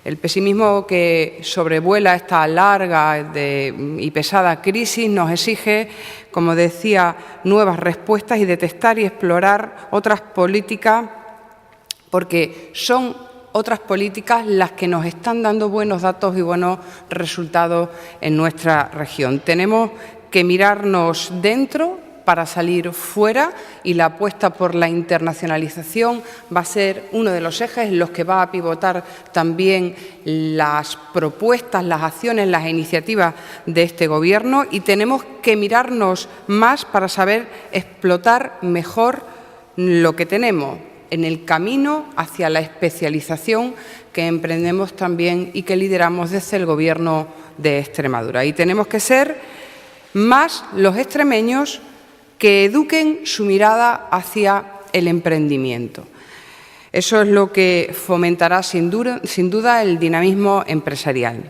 El pesimismo que sobrevuela esta larga y pesada crisis nos exige, como decía, nuevas respuestas y detectar y explorar otras políticas, porque son otras políticas las que nos están dando buenos datos y buenos resultados en nuestra región. Tenemos que mirarnos dentro para salir fuera, y la apuesta por la internacionalización va a ser uno de los ejes en los que va a pivotar también las propuestas, las acciones, las iniciativas de este Gobierno, y tenemos que mirarnos más para saber explotar mejor lo que tenemos en el camino hacia la especialización que emprendemos también y que lideramos desde el Gobierno de Extremadura. Y tenemos que ser más los extremeños que eduquen su mirada hacia el emprendimiento. Eso es lo que fomentará sin duda el dinamismo empresarial.